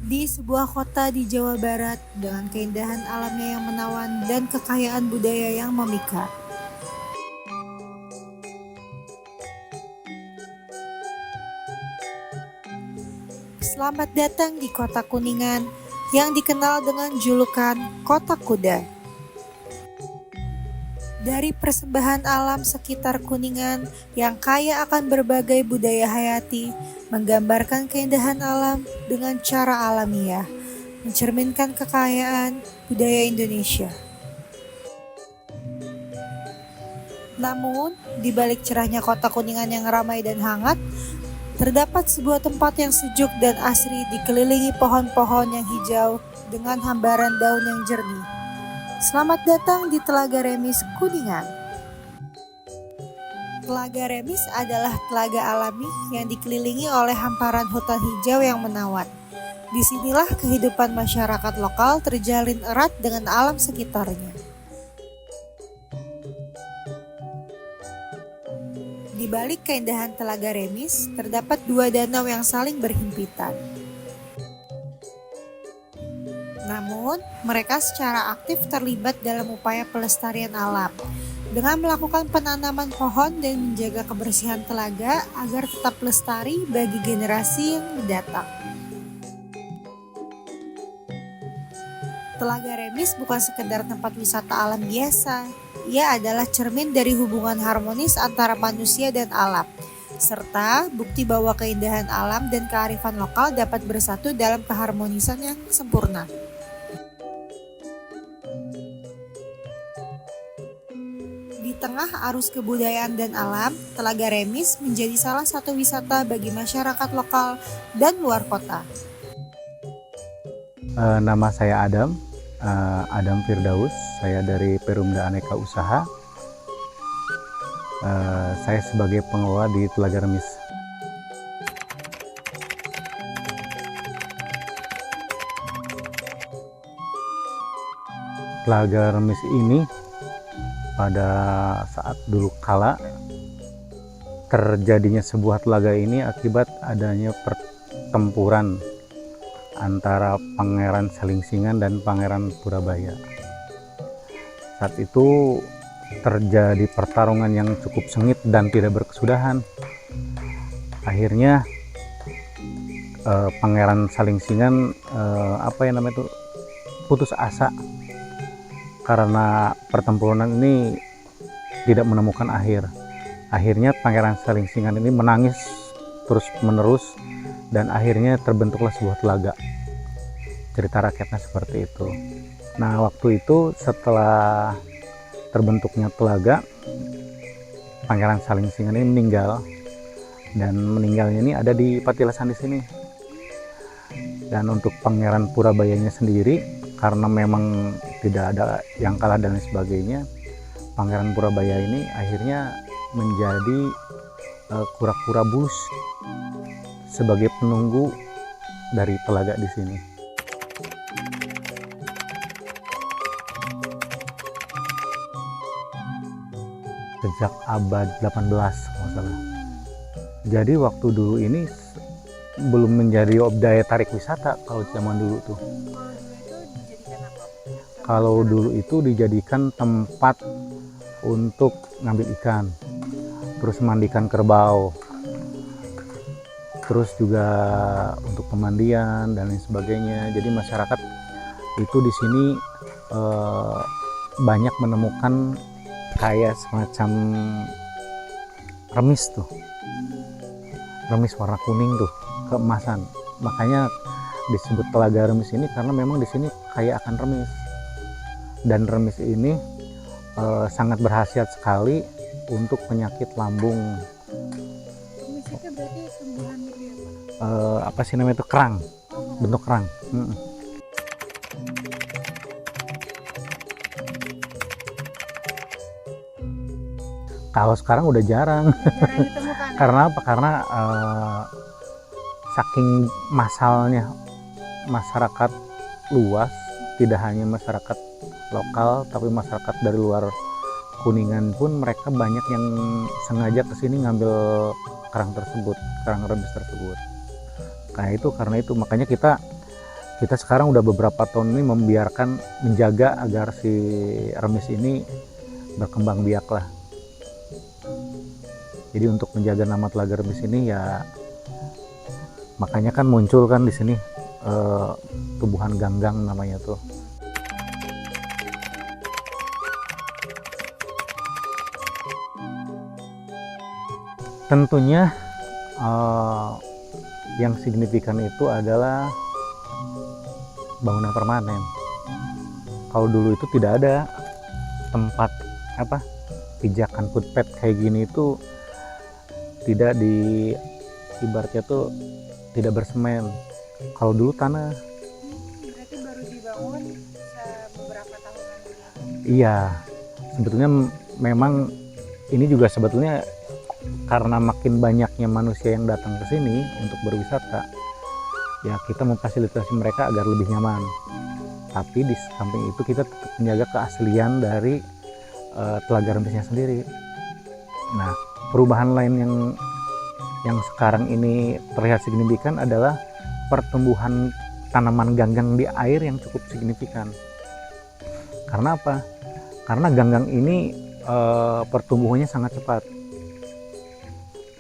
Di sebuah kota di Jawa Barat dengan keindahan alamnya yang menawan dan kekayaan budaya yang memikat. Selamat datang di Kota Kuningan yang dikenal dengan julukan Kota Kuda. Dari persembahan alam sekitar Kuningan yang kaya akan berbagai budaya hayati, menggambarkan keindahan alam dengan cara alamiah, mencerminkan kekayaan budaya Indonesia. Namun, di balik cerahnya kota Kuningan yang ramai dan hangat, terdapat sebuah tempat yang sejuk dan asri dikelilingi pohon-pohon yang hijau dengan hambaran daun yang jernih. Selamat datang di Telaga Remis, Kuningan. Telaga Remis adalah telaga alami yang dikelilingi oleh hamparan hutan hijau yang menawan. Disinilah kehidupan masyarakat lokal terjalin erat dengan alam sekitarnya. Di balik keindahan Telaga Remis, terdapat dua danau yang saling berhimpitan. Namun, mereka secara aktif terlibat dalam upaya pelestarian alam dengan melakukan penanaman pohon dan menjaga kebersihan telaga agar tetap lestari bagi generasi yang mendatang. Telaga Remis bukan sekedar tempat wisata alam biasa, ia adalah cermin dari hubungan harmonis antara manusia dan alam, serta bukti bahwa keindahan alam dan kearifan lokal dapat bersatu dalam keharmonisan yang sempurna. Di tengah arus kebudayaan dan alam, Telaga Remis menjadi salah satu wisata bagi masyarakat lokal dan luar kota. Nama saya Adam Firdaus. Saya dari Perumda Aneka Usaha. Saya sebagai pengelola di Telaga Remis. Telaga Remis ini pada saat dulu kala terjadinya sebuah telaga ini akibat adanya pertempuran antara Pangeran Selingsingan dan Pangeran Purabaya. Saat itu terjadi pertarungan yang cukup sengit dan tidak berkesudahan. Akhirnya Pangeran Selingsingan putus asa karena pertempuran ini tidak menemukan akhir. Akhirnya Pangeran Selingsingan ini menangis terus menerus dan akhirnya terbentuklah sebuah telaga. Cerita rakyatnya seperti itu. Nah, waktu itu setelah terbentuknya telaga, Pangeran Selingsingan ini meninggal, dan meninggalnya ini ada di Patilasan di sini. Dan untuk Pangeran Purabayanya sendiri, karena memang tidak ada yang kalah dan lain sebagainya, Pangeran Purabaya ini akhirnya menjadi kura-kura bulus sebagai penunggu dari telaga di sini. Sejak abad 18 kalau salah. Jadi waktu dulu ini belum menjadi daya tarik wisata kalau zaman dulu tuh. Kalau dulu itu dijadikan tempat untuk ngambil ikan, terus memandikan kerbau, terus juga untuk pemandian dan lain sebagainya. Jadi masyarakat itu di sini banyak menemukan kayak semacam remis tuh, remis warna kuning tuh, keemasan. Makanya disebut Telaga Remis ini karena memang di sini kaya akan remis. Dan remis ini sangat berkhasiat sekali untuk penyakit lambung. Remis itu berarti tumbuhan Apa sih namanya itu, kerang, bentuk kerang. Kalau sekarang udah jarang. ditemukan. Karena apa? Karena saking massalnya masyarakat luas, tidak hanya masyarakat lokal tapi masyarakat dari luar Kuningan pun mereka banyak yang sengaja kesini ngambil kerang tersebut, kerang remis tersebut. Nah itu karena itu makanya kita kita sekarang udah beberapa tahun ini menjaga agar si remis ini berkembang biak lah. Jadi untuk menjaga nama Telaga Remis ini ya, makanya kan muncul kan di sini tumbuhan ganggang namanya tuh. Tentunya yang signifikan itu adalah bangunan permanen. Kalau dulu itu tidak ada tempat pijakan footpath kayak gini, itu tidak di ibaratnya tuh tidak bersemen. Kalau dulu tanah. Berarti baru dibangun beberapa tahunan ini. Iya, sebetulnya memang ini juga sebetulnya karena makin banyaknya manusia yang datang ke sini untuk berwisata, ya kita memfasilitasi mereka agar lebih nyaman. Tapi di samping itu kita tetap menjaga keaslian dari Telaga Remisnya sendiri. Nah, perubahan lain yang sekarang ini terlihat signifikan adalah pertumbuhan tanaman ganggang di air yang cukup signifikan. Karena apa? Karena ganggang ini pertumbuhannya sangat cepat.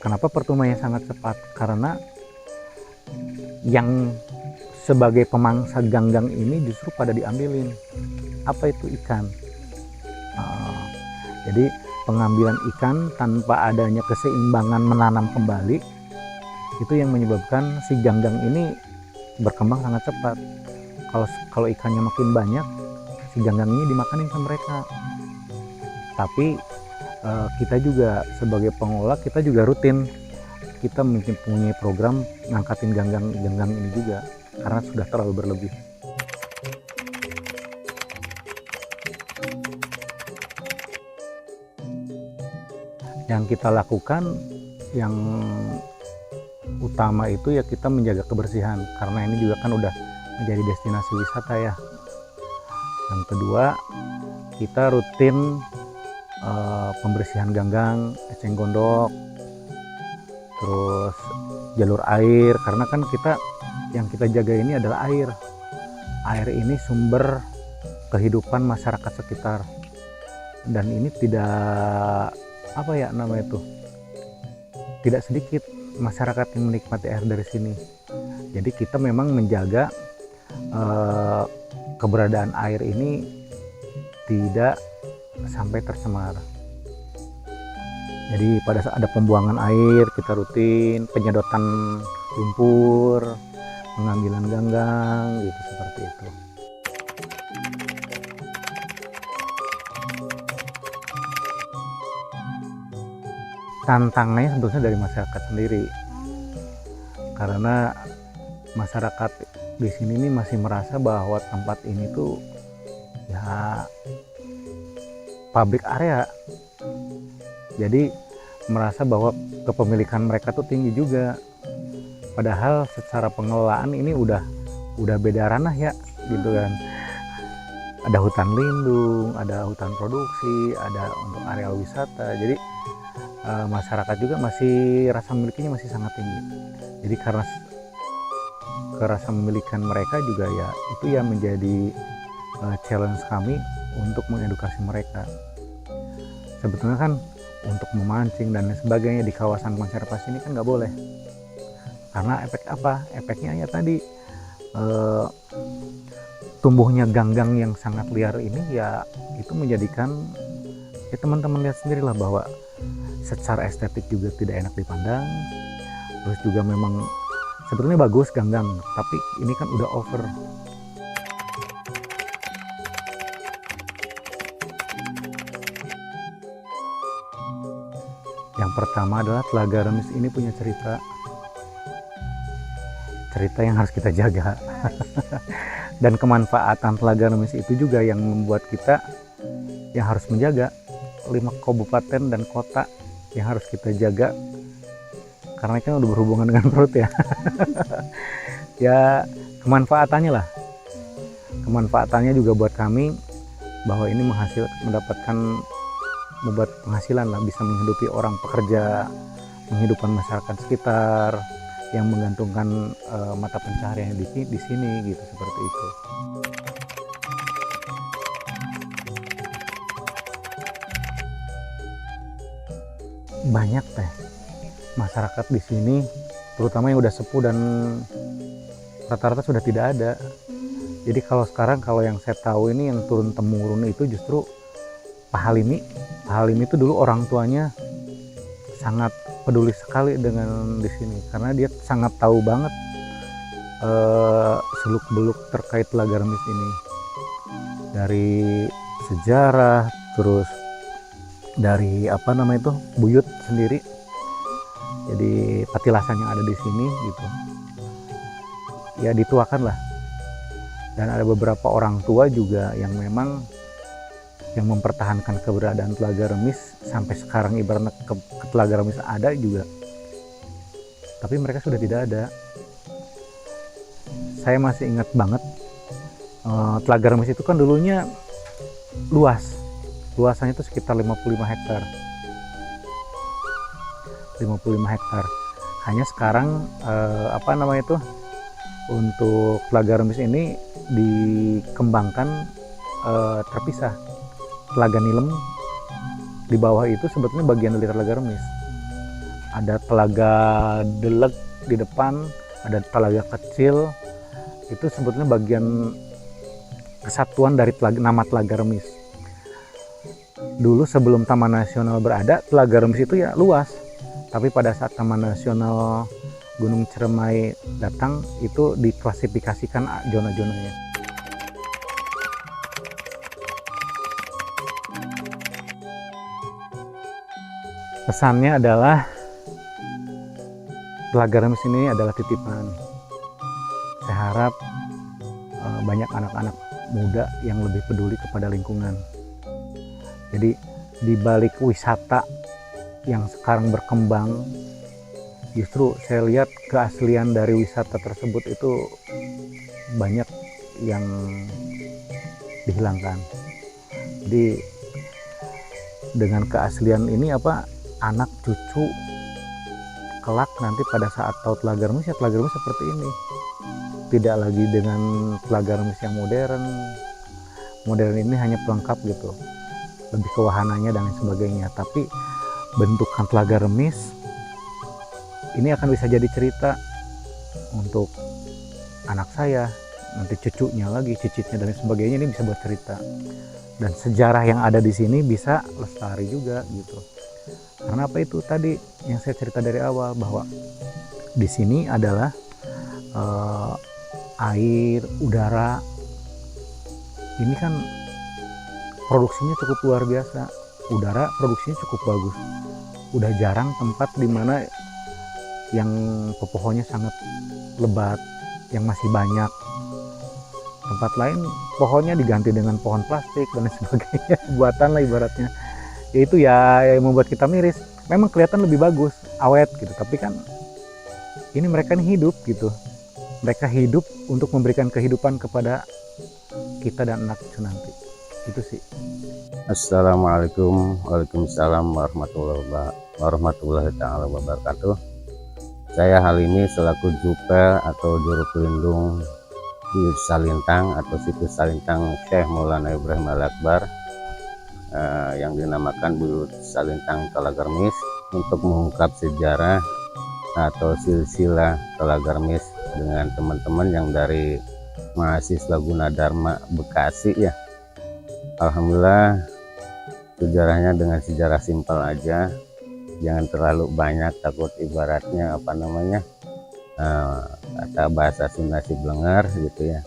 Kenapa pertumbuhannya sangat cepat? Karena yang sebagai pemangsa ganggang ini justru pada diambilin. Apa itu? Ikan. Jadi pengambilan ikan tanpa adanya keseimbangan menanam kembali, itu yang menyebabkan si ganggang ini berkembang sangat cepat. Kalau ikannya makin banyak, si ganggang ini dimakanin sama mereka. Tapi kita juga sebagai pengelola, kita juga rutin, kita mempunyai program ngangkatin ganggang ini juga karena sudah terlalu berlebih. Yang kita lakukan yang utama itu ya kita menjaga kebersihan, karena ini juga kan udah menjadi destinasi wisata ya. Yang kedua, kita rutin pembersihan ganggang, eceng gondok, terus jalur air, karena kan yang kita jaga ini adalah air. Air ini sumber kehidupan masyarakat sekitar, dan ini tidak tidak sedikit masyarakat yang menikmati air dari sini. Jadi kita memang menjaga keberadaan air ini tidak sampai tercemar. Jadi pada saat ada pembuangan air, kita rutin penyedotan lumpur, pengambilan ganggang gitu, seperti itu. Tantangannya sebetulnya dari masyarakat sendiri, karena masyarakat di sini nih masih merasa bahwa tempat ini tuh ya public area. Jadi merasa bahwa kepemilikan mereka tuh tinggi juga, padahal secara pengelolaan ini udah beda ranah ya gitu kan. Ada hutan lindung, ada hutan produksi, ada untuk area wisata. Jadi masyarakat juga masih rasa memilikinya masih sangat tinggi. Jadi karena kerasa memilikan mereka juga ya itu yang menjadi challenge kami untuk mengedukasi mereka. Sebetulnya kan untuk memancing dan sebagainya di kawasan konservasi ini kan nggak boleh, karena efek apa? Efeknya ya tadi tumbuhnya ganggang yang sangat liar ini ya itu menjadikan ya teman-teman lihat sendirilah bahwa secara estetik juga tidak enak dipandang. Terus juga memang sebetulnya bagus ganggang, tapi ini kan udah over. Yang pertama adalah Telaga Remis ini punya cerita yang harus kita jaga. Dan kemanfaatan Telaga Remis itu juga yang membuat kita yang harus menjaga 5 kabupaten dan kota yang harus kita jaga, karena kan udah berhubungan dengan perut ya. Ya kemanfaatannya lah, kemanfaatannya juga buat kami bahwa ini membuat penghasilan lah, bisa menghidupi orang pekerja, menghidupkan masyarakat sekitar, yang menggantungkan mata pencaharian di sini gitu, seperti itu. Banyak teh masyarakat di sini, terutama yang udah sepuh dan rata-rata sudah tidak ada. Jadi kalau sekarang, kalau yang saya tahu ini yang turun temurun itu justru Pak Halimi. Pak Halimi itu dulu orang tuanya sangat peduli sekali dengan di sini karena dia sangat tahu banget seluk-beluk terkait Telaga Remis ini, dari sejarah, terus dari apa namanya itu buyut sendiri, jadi patilasan yang ada di sini gitu ya, dituakan lah. Dan ada beberapa orang tua juga yang memang yang mempertahankan keberadaan Telaga Remis sampai sekarang, ibaratnya ke Telaga Remis ada juga, tapi mereka sudah tidak ada. Saya masih ingat banget Telaga Remis itu kan dulunya luasannya itu sekitar 55 hektar. Hanya sekarang apa namanya itu, untuk Telaga Remis ini dikembangkan terpisah. Telaga Nilem di bawah itu sebetulnya bagian dari Telaga Remis. Ada Telaga Deleg di depan, ada telaga kecil, itu sebetulnya bagian kesatuan dari nama Telaga Remis. Dulu sebelum Taman Nasional berada, Telaga Remis itu ya luas, tapi pada saat Taman Nasional Gunung Ciremai datang, itu diklasifikasikan zona-zonanya. Pesannya adalah Telaga Remis ini adalah titipan. Saya harap banyak anak-anak muda yang lebih peduli kepada lingkungan. Jadi di balik wisata yang sekarang berkembang, justru saya lihat keaslian dari wisata tersebut itu banyak yang dihilangkan. Jadi dengan keaslian ini anak cucu kelak nanti pada saat tahu Telaga Remis, ya Telaga Remis seperti ini. Tidak lagi dengan Telaga Remis yang modern. Modern ini hanya pelengkap gitu, lebih ke wahananya dan lain sebagainya. Tapi bentukan Telaga Remis ini akan bisa jadi cerita untuk anak saya, nanti cucunya lagi, cicitnya dan lain sebagainya, ini bisa buat cerita. Dan sejarah yang ada di sini bisa lestari juga gitu. Karena apa itu tadi yang saya cerita dari awal, bahwa di sini adalah air, udara, ini kan produksinya cukup luar biasa. Udara produksinya cukup bagus. Udah jarang tempat di mana yang pepohonnya sangat lebat, yang masih banyak. Tempat lain pohonnya diganti dengan pohon plastik dan lain sebagainya, buatan lah ibaratnya. Itu ya yang membuat kita miris. Memang kelihatan lebih bagus, awet gitu, tapi kan ini mereka ini hidup gitu. Mereka hidup untuk memberikan kehidupan kepada kita dan anak cucu nanti. Itu sih. Assalamualaikum, waalaikumsalam warahmatullahi taala wabarakatuh. Saya Halimi selaku Jupel atau Juru Pelindung di Salintang atau situs Salintang Syekh Maulana Ibrahim Al-Akbar, yang dinamakan Buyut Salintang Telaga Remis, untuk mengungkap sejarah atau silsilah Telaga Remis dengan teman-teman yang dari mahasiswa Gunadarma Bekasi ya. Alhamdulillah, sejarahnya dengan sejarah simpel aja, jangan terlalu banyak, takut ibaratnya kata bahasa Sunda si blenger gitu ya,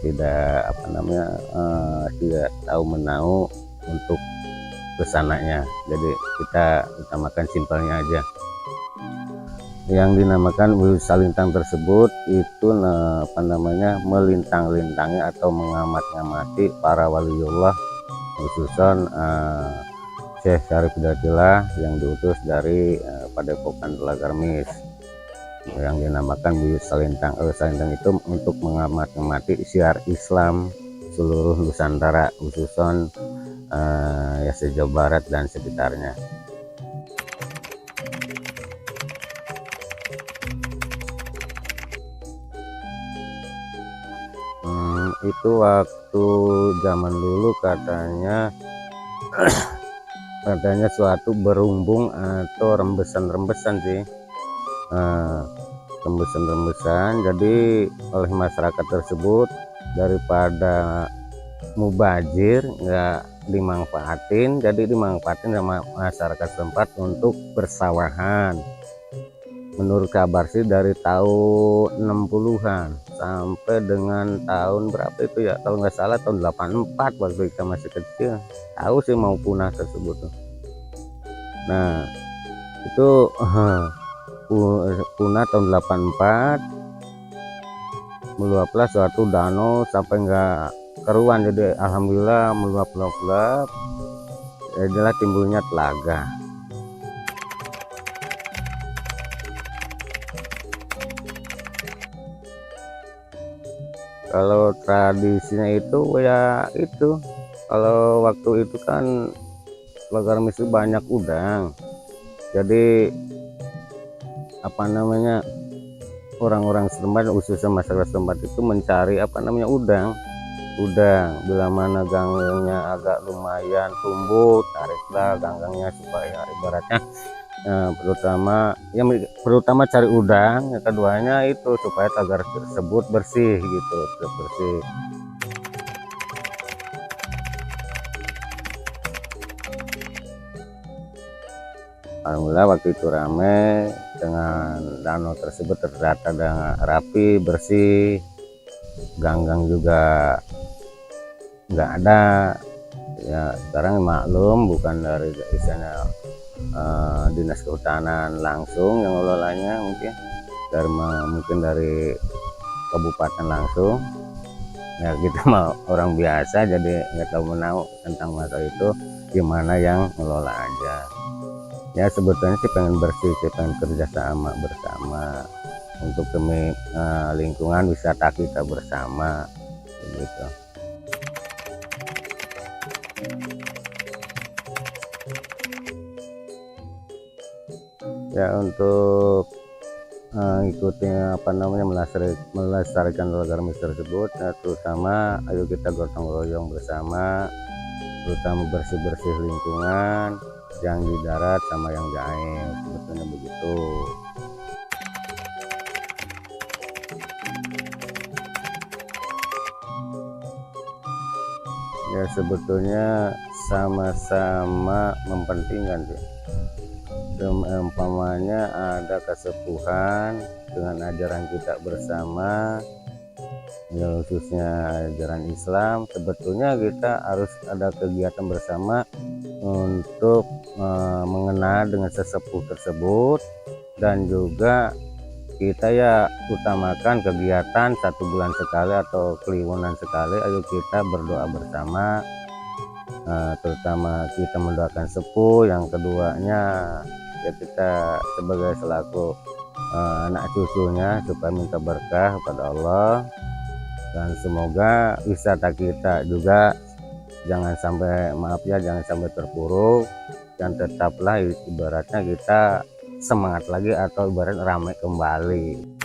tidak tidak tahu menau untuk kesananya. Jadi kita utamakan simpelnya aja. Yang dinamakan Buyut Salintang tersebut itu melintang-lintangi atau mengamat-ngamati para waliullah, khususan Syekh Syarif Hidayatillah yang diutus dari Padepokan Telaga Remis, yang dinamakan Buyut Salintang. Salintang itu untuk mengamat-ngamati syiar Islam seluruh Nusantara, khususan ya se-Jawa Barat dan sekitarnya. itu waktu zaman dulu katanya katanya suatu berumbung atau rembesan-rembesan sih. Rembesan-rembesan, jadi oleh masyarakat tersebut daripada mubazir nggak dimanfaatin, jadi dimanfaatin sama masyarakat setempat untuk persawahan. Menurut kabar sih dari tahun 60-an sampai dengan tahun berapa itu ya, kalau nggak salah tahun 84 waktu kita masih kecil, tahu sih mau punah tersebut tuh. Nah itu punah tahun 84, meluaplah suatu danau sampai nggak keruan, jadi alhamdulillah meluap-luap, jadilah timbulnya telaga. Kalau tradisinya itu ya itu, kalau waktu itu kan Telaga Remis itu banyak udang, jadi apa namanya, orang-orang setempat khususnya masyarakat setempat itu mencari apa namanya udang bila mana ganggangnya agak lumayan tumbuh, tariklah ganggangnya supaya ibaratnya terutama cari udang, yang keduanya itu supaya tagar tersebut bersih gitu, tetap bersih. Alhamdulillah waktu itu ramai dengan danau tersebut, tertata dengan rapi, bersih, ganggang juga nggak ada. Ya sekarang maklum bukan dari misalnya dinas kehutanan langsung yang ngelolanya, mungkin dari kabupaten langsung. Ya kita mah orang biasa jadi nggak tahu menahu tentang masalah itu, gimana yang ngelola aja. Ya sebetulnya sih pengen bersih sih, pengen kerja sama bersama untuk demi lingkungan wisata kita bersama gitu. Ya untuk ikuti apa namanya melestarikan Telaga Remis tersebut, ya, terutama ayo kita gotong royong bersama, terutama bersih-bersih lingkungan yang di darat sama yang di air, sebetulnya begitu. Ya sebetulnya sama-sama mempentingkan sih. Umpamanya ada kesepuhan dengan ajaran kita bersama, ya khususnya ajaran Islam, sebetulnya kita harus ada kegiatan bersama untuk mengenal dengan sesepuh tersebut, dan juga kita ya utamakan kegiatan 1 bulan sekali atau kliwonan sekali, ayo kita berdoa bersama, terutama kita mendoakan sepuh, yang keduanya ya kita sebagai selaku anak cucunya supaya minta berkah kepada Allah, dan semoga wisata kita juga jangan sampai terpuruk, dan tetaplah ibaratnya kita semangat lagi atau ibarat ramai kembali.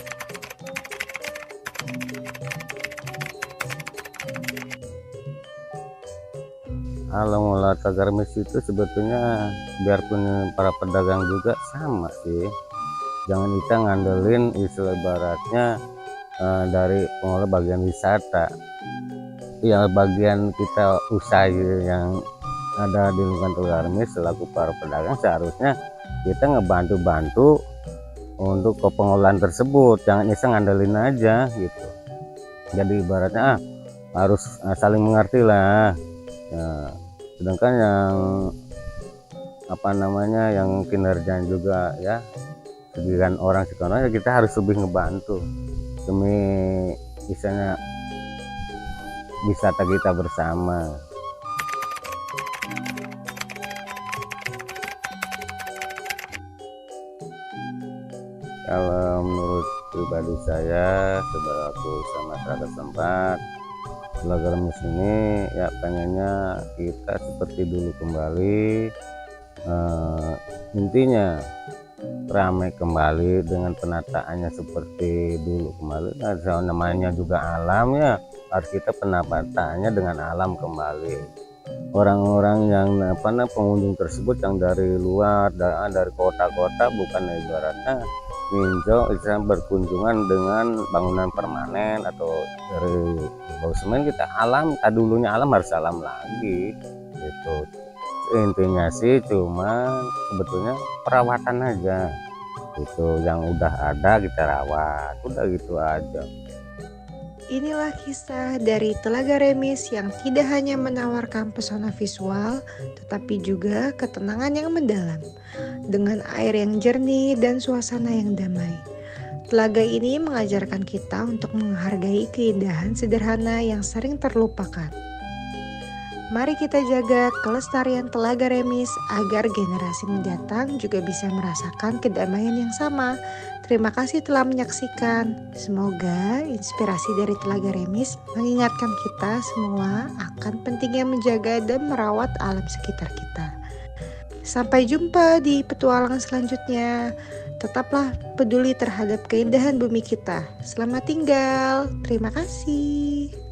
Kalau ngelola Telaga Remis itu sebetulnya biarpun para pedagang juga sama sih, jangan kita ngandelin istilah ibaratnya dari pengelola bagian wisata, ya bagian kita usaha yang ada di lingkungan Telaga Remis selaku para pedagang seharusnya kita ngebantu-bantu untuk ke pengelolaan tersebut, jangan iseng ngandelin aja gitu. Jadi ibaratnya harus saling mengerti lah ya. Sedangkan yang apa namanya yang kinerja juga ya sebagian orang sekarang ya kita harus lebih ngebantu demi misalnya wisata kita bersama. Kalau menurut pribadi saya sebagai masyarakat setempat, Telaga Remis ini ya pengennya kita seperti dulu kembali, intinya ramai kembali dengan penataannya seperti dulu kembali. Nah, namanya juga alam ya, harus kita penampakannya dengan alam kembali. Orang-orang yang pengunjung tersebut yang dari luar, dari kota-kota, bukan ibaratnya ninjau berkunjungan dengan bangunan permanen atau dari bau semen. Kita alam, dulunya alam harus alam lagi gitu. Intinya sih cuma sebetulnya perawatan aja itu, yang udah ada kita rawat, udah gitu aja. Inilah kisah dari Telaga Remis yang tidak hanya menawarkan pesona visual, tetapi juga ketenangan yang mendalam, dengan air yang jernih dan suasana yang damai. Telaga ini mengajarkan kita untuk menghargai keindahan sederhana yang sering terlupakan. Mari kita jaga kelestarian Telaga Remis agar generasi mendatang juga bisa merasakan kedamaian yang sama. Terima kasih telah menyaksikan. Semoga inspirasi dari Telaga Remis mengingatkan kita semua akan pentingnya menjaga dan merawat alam sekitar kita. Sampai jumpa di petualangan selanjutnya. Tetaplah peduli terhadap keindahan bumi kita. Selamat tinggal. Terima kasih.